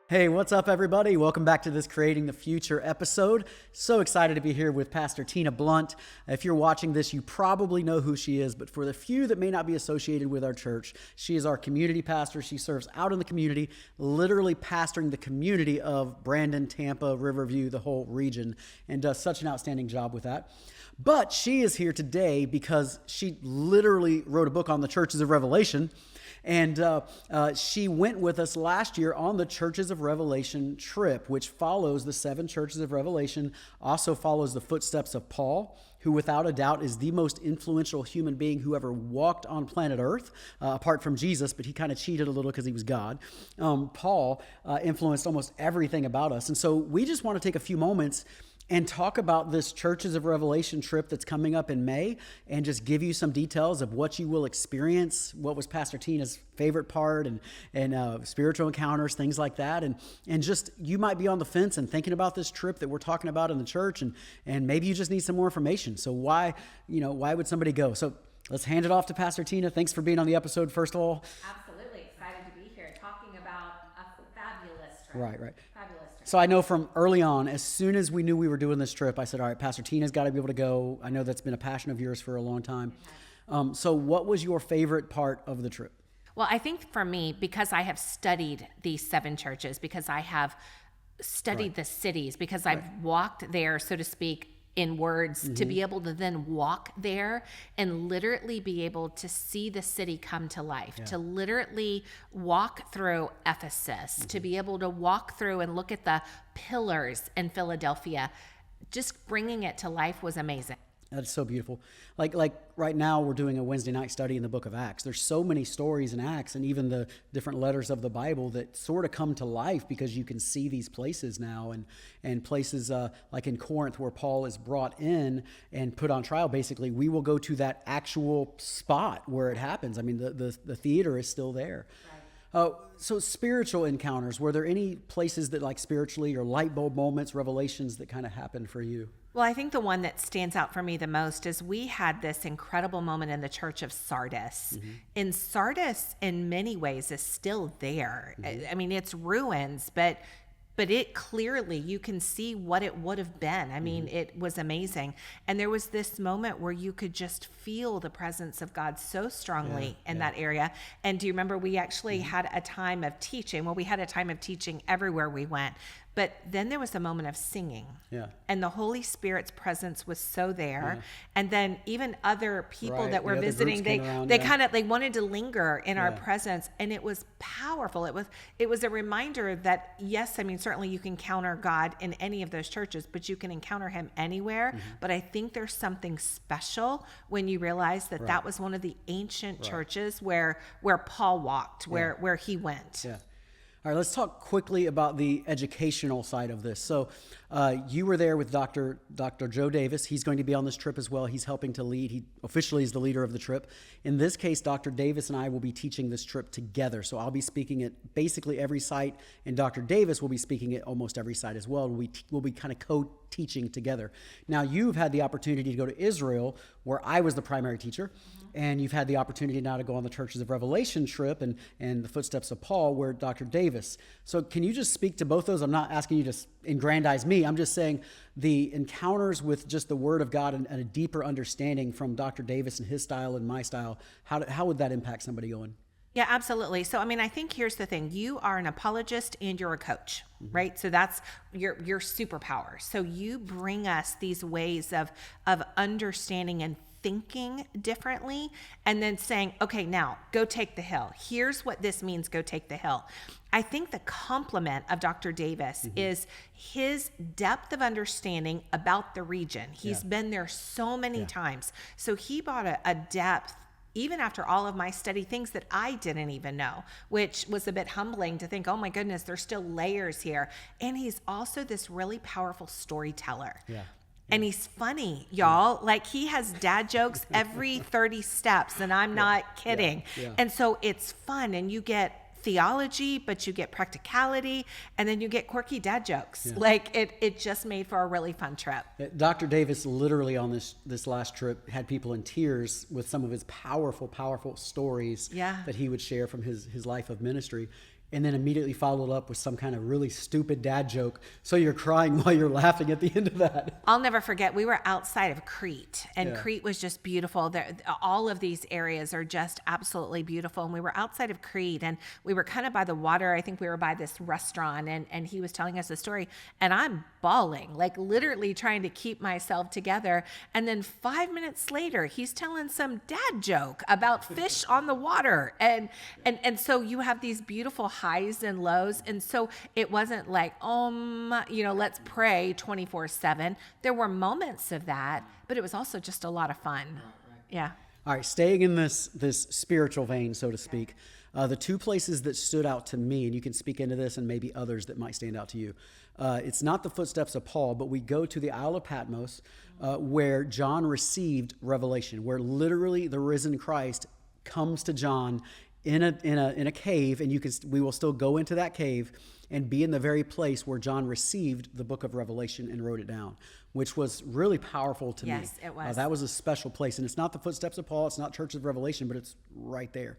Hey, what's up, everybody? Welcome back to this Creating the Future episode. So excited to be here with Pastor Tina Blunt. If you're watching this, you probably know who she is, but for the few that may not be associated with our church, she is our community pastor. She serves out in the community, literally pastoring the community of Brandon, Tampa, Riverview, the whole region, and does such an outstanding job with that. But she is here today because she literally wrote a book on the churches of Revelation. And she went with us last year on the Churches of Revelation trip, which follows the 7 churches of Revelation, also follows the footsteps of Paul, who without a doubt is the most influential human being who ever walked on planet Earth, apart from Jesus, but he kind of cheated a little because he was God. Paul influenced almost everything about us. And so we just want to take a few moments and talk about this Churches of Revelation trip that's coming up in May and just give you some details of what you will experience, what was Pastor Tina's favorite part, and spiritual encounters, things like that. And just, you might be on the fence and thinking about this trip that we're talking about in the church, and maybe you just need some more information. So why would somebody go? So let's hand it off to Pastor Tina. Thanks for being on the episode, first of all. Absolutely. Excited to be here talking about a fabulous trip. Right. Fabulous trip. So I know from early on, as soon as we knew we were doing this trip, I said, all right, Pastor Tina's got to be able to go. I know that's been a passion of yours for a long time. So what was your favorite part of the trip? Well, I think for me, because I have studied these 7 churches, because I have studied the cities, because I've walked there, so to speak, in words, to be able to then walk there and literally be able to see the city come to life, to literally walk through Ephesus, to be able to walk through and look at the pillars in Philadelphia. Just bringing it to life was amazing. That's so beautiful. Like right now we're doing a Wednesday night study in the book of Acts. There's so many stories in Acts and even the different letters of the Bible that sort of come to life because you can see these places now, and places like in Corinth where Paul is brought in and put on trial. Basically, we will go to that actual spot where it happens. I mean, the theater is still there. Right. So spiritual encounters, were there any places that, like, spiritually or light bulb moments, revelations that kind of happened for you? Well, I think the one that stands out for me the most is we had this incredible moment in the church of Sardis. And Sardis, in many ways, is still there. I mean, it's ruins, but it clearly, you can see what it would have been. I mean, it was amazing. And there was this moment where you could just feel the presence of God so strongly in that area. And do you remember we actually had a time of teaching? Well, we had a time of teaching everywhere we went. But then there was a moment of singing. Yeah. And the Holy Spirit's presence was so there. Yeah. And then even other people that were visiting, they wanted to linger in our presence. And it was powerful. It was a reminder that, yes, I mean, certainly you can encounter God in any of those churches, but you can encounter him anywhere. But I think there's something special when you realize that that was one of the ancient churches where Paul walked, where he went. Yeah. All right, let's talk quickly about the educational side of this. So you were there with Dr. Joe Davis. He's going to be on this trip as well. He's helping to lead. He officially is the leader of the trip. In this case, Dr. Davis and I will be teaching this trip together. So I'll be speaking at basically every site, and Dr. Davis will be speaking at almost every site as well. We'll be kind of co-teaching together. Now, you've had the opportunity to go to Israel, where I was the primary teacher. And you've had the opportunity now to go on the Churches of Revelation trip and the footsteps of Paul, where Dr. Davis. So can you just speak to both those? I'm not asking you to aggrandize me. I'm just saying the encounters with just the Word of God and a deeper understanding from Dr. Davis and his style and my style, how would that impact somebody going? Yeah, absolutely. So, I mean, I think here's the thing. You are an apologist and you're a coach, right? So that's your superpower. So you bring us these ways of understanding and thinking differently, and then saying, okay, now go take the hill. Here's what this means, go take the hill. I think the compliment of Dr. Davis is his depth of understanding about the region. He's been there so many times. So he brought a depth, even after all of my study, things that I didn't even know, which was a bit humbling to think, oh my goodness, there's still layers here. And he's also this really powerful storyteller. Yeah. And he's funny, y'all. Like, he has dad jokes every 30 steps, and I'm not kidding. And so it's fun, and you get theology, but you get practicality, and then you get quirky dad jokes. Like, it just made for a really fun trip. Dr. Davis literally on this last trip had people in tears with some of his powerful stories that he would share from his life of ministry. and then immediately followed up with some kind of really stupid dad joke. So you're crying while you're laughing at the end of that. I'll never forget, we were outside of Crete, and Yeah. Crete was just beautiful. All of these areas are just absolutely beautiful. And we were outside of Crete, and we were kind of by the water. I think we were by this restaurant, and he was telling us a story, and I'm bawling, like literally trying to keep myself together. And then 5 minutes later, he's telling some dad joke about fish on the water. And so you have these beautiful highs and lows. And so it wasn't like, let's pray 24/7. There were moments of that, but it was also just a lot of fun. Yeah. All right, staying in this spiritual vein, so to speak, the two places that stood out to me, and you can speak into this and maybe others that might stand out to you. It's not the footsteps of Paul, but we go to the Isle of Patmos, where John received revelation, where literally the risen Christ comes to John in a cave, and we will still go into that cave and be in the very place where John received the book of Revelation and wrote it down, which was really powerful to me. Yes, it was. That was a special place, and it's not the footsteps of Paul, it's not Churches of Revelation, but it's right there.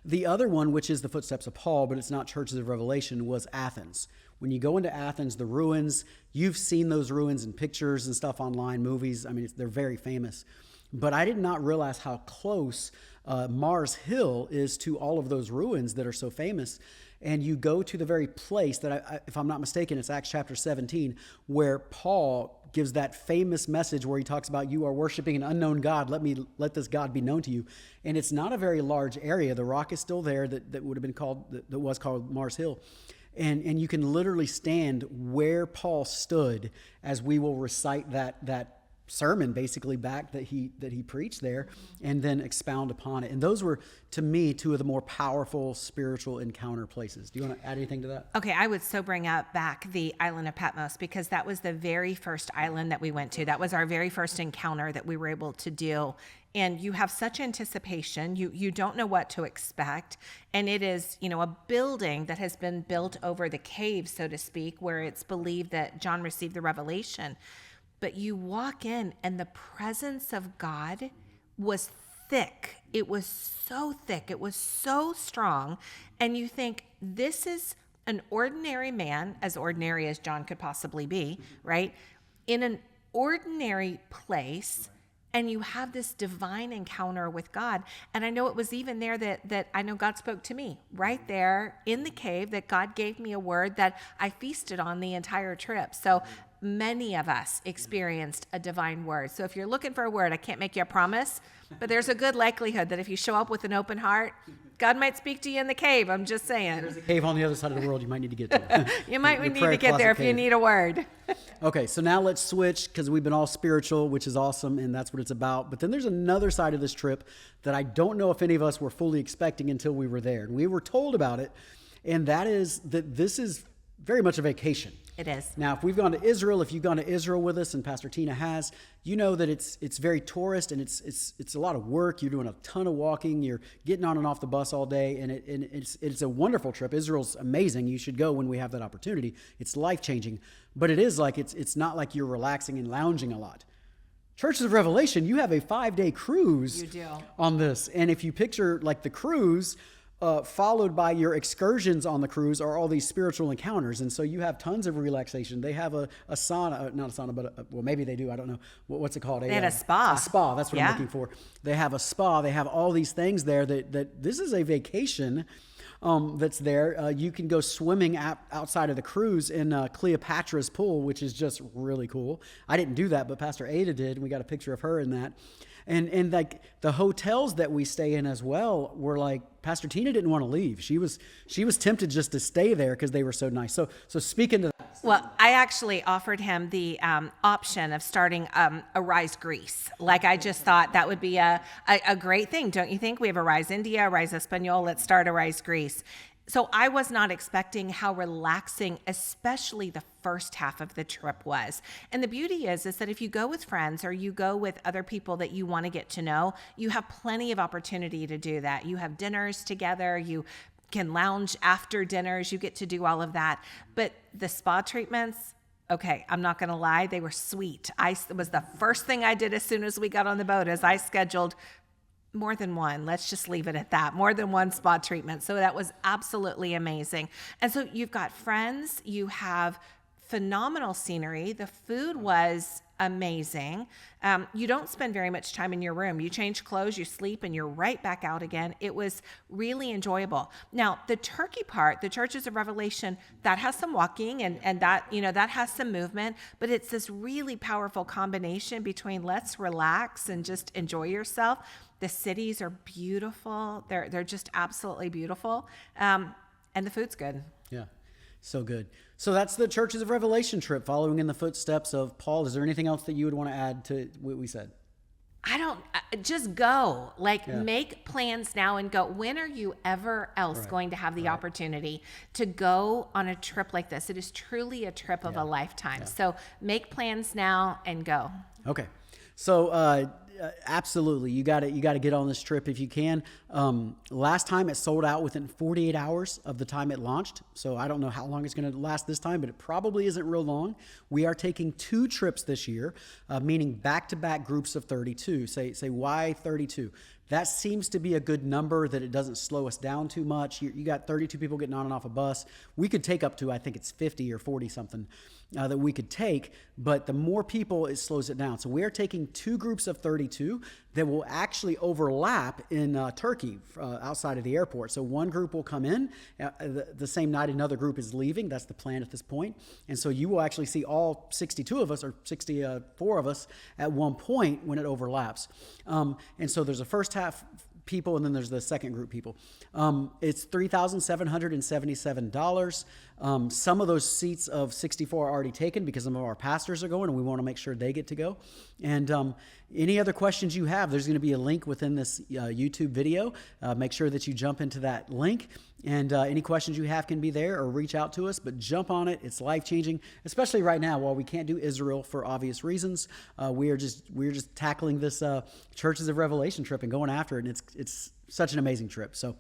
The other one, which is the footsteps of Paul, but it's not Churches of Revelation, was Athens. When you go into Athens, the ruins, you've seen those ruins in pictures and stuff online, movies. I mean, they're very famous. But I did not realize how close Mars Hill is to all of those ruins that are so famous. And you go to the very place that, if I'm not mistaken, it's Acts chapter 17, where Paul gives that famous message where he talks about, you are worshiping an unknown God. Let this God be known to you. And it's not a very large area. The rock is still there that would have been called, that was called Mars Hill. And you can literally stand where Paul stood as we will recite that sermon basically back that he preached there, and then expound upon it. And those were, to me, two of the more powerful spiritual encounter places. Do you want to add anything to that? Okay, I would so bring up back the island of Patmos, because that was the very first island that we went to. That was our very first encounter that we were able to do. And you have such anticipation. You don't know what to expect. And it is, a building that has been built over the cave, so to speak, where it's believed that John received the revelation. But you walk in, and the presence of God was thick. It was so thick. It was so strong. And you think, this is an ordinary man, as ordinary as John could possibly be, right? In an ordinary place, and you have this divine encounter with God. And I know it was even there that I know God spoke to me right there in the cave, that God gave me a word that I feasted on the entire trip. So many of us experienced a divine word. So if you're looking for a word, I can't make you a promise, but there's a good likelihood that if you show up with an open heart, God might speak to you in the cave. I'm just saying. There's a cave on the other side of the world you might need to get to. You might need to get there if you need a word. Okay, so now let's switch, because we've been all spiritual, which is awesome, and that's what it's about. But then there's another side of this trip that I don't know if any of us were fully expecting until we were there. And we were told about it, and that is that this is very much a vacation. It is. Now, if we've gone to Israel, if you've gone to Israel with us, and Pastor Tina has, you know that it's very tourist, and it's a lot of work. You're doing a ton of walking. You're getting on and off the bus all day, and it's a wonderful trip. Israel's amazing. You should go when we have that opportunity. It's life-changing, but it is like it's not like you're relaxing and lounging a lot. Churches of Revelation, you have a 5-day cruise You do. on this, and if you picture like the cruise, followed by your excursions on the cruise are all these spiritual encounters. And so you have tons of relaxation. They have a sauna, not a sauna, but well, maybe they do. I don't know. What's it called? They had a spa. A spa. That's what Yeah. I'm looking for. They have a spa. They have all these things there that this is a vacation that's there. You can go swimming outside of the cruise in Cleopatra's pool, which is just really cool. I didn't do that, but Pastor Ada did. And we got a picture of her in that. And like the hotels that we stay in as well were like, Pastor Tina didn't want to leave. She was tempted just to stay there because they were so nice. So speaking to that. Well, I actually offered him the option of starting Arise Greece. Like, I just thought that would be a great thing, don't you think? We have Arise India, Arise Espanol. Let's start Arise Greece. So I was not expecting how relaxing, especially the first half of the trip was. And the beauty is that if you go with friends or you go with other people that you want to get to know, you have plenty of opportunity to do that. You have dinners together, you can lounge after dinners, you get to do all of that. But the spa treatments, okay, I'm not going to lie, they were sweet. It was the first thing I did as soon as we got on the boat, is I scheduled More than one. Let's just leave it at that. More than one spa treatment. So that was absolutely amazing. And so you've got friends, you have phenomenal scenery. The food was amazing. You don't spend very much time in your room. You change clothes, you sleep, and you're right back out again. It was really enjoyable. Now, the Turkey part, the Churches of Revelation, that has some walking and that, that has some movement, but it's this really powerful combination between let's relax and just enjoy yourself. The cities are beautiful. They're just absolutely beautiful. And the food's good. Yeah. So good. So that's the Churches of Revelation trip, following in the footsteps of Paul. Is there anything else that you would want to add to what we said? Just go. Make plans now and go. When are you ever else going to have the opportunity to go on a trip like this? It is truly a trip of a lifetime. Yeah. So make plans now and go. Okay. So, absolutely, you got to get on this trip if you can. Last time it sold out within 48 hours of the time it launched. So I don't know how long it's going to last this time, but it probably isn't real long. We are taking 2 trips this year, meaning back-to-back groups of 32. Say why 32? That seems to be a good number, that it doesn't slow us down too much. You got 32 people getting on and off a bus. We could take up to, I think it's 50 or 40 something that we could take, but the more people, it slows it down. So we are taking 2 groups of 32 that will actually overlap in Turkey outside of the airport. So one group will come in the same night another group is leaving. That's the plan at this point. And so you will actually see all 62 of us or 64 of us at one point when it overlaps. And so there's a first half people, and then there's the second group people. It's $3,777. Some of those seats of 64 are already taken because some of our pastors are going, and we want to make sure they get to go. And any other questions you have, there's going to be a link within this YouTube video. Make sure that you jump into that link, and any questions you have can be there, or reach out to us, but jump on it. It's life-changing, especially right now. While we can't do Israel for obvious reasons, we're just tackling this Churches of Revelation trip and going after it, and it's such an amazing trip. So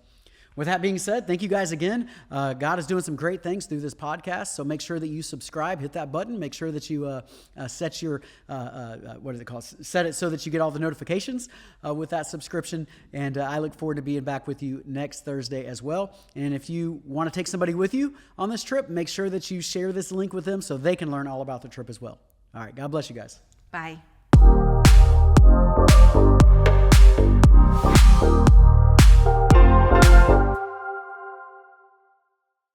with that being said, thank you guys again. God is doing some great things through this podcast, so make sure that you subscribe, hit that button, make sure that you set your, what is it called? Set it so that you get all the notifications with that subscription, and I look forward to being back with you next Thursday as well. And if you want to take somebody with you on this trip, make sure that you share this link with them so they can learn all about the trip as well. All right, God bless you guys. Bye.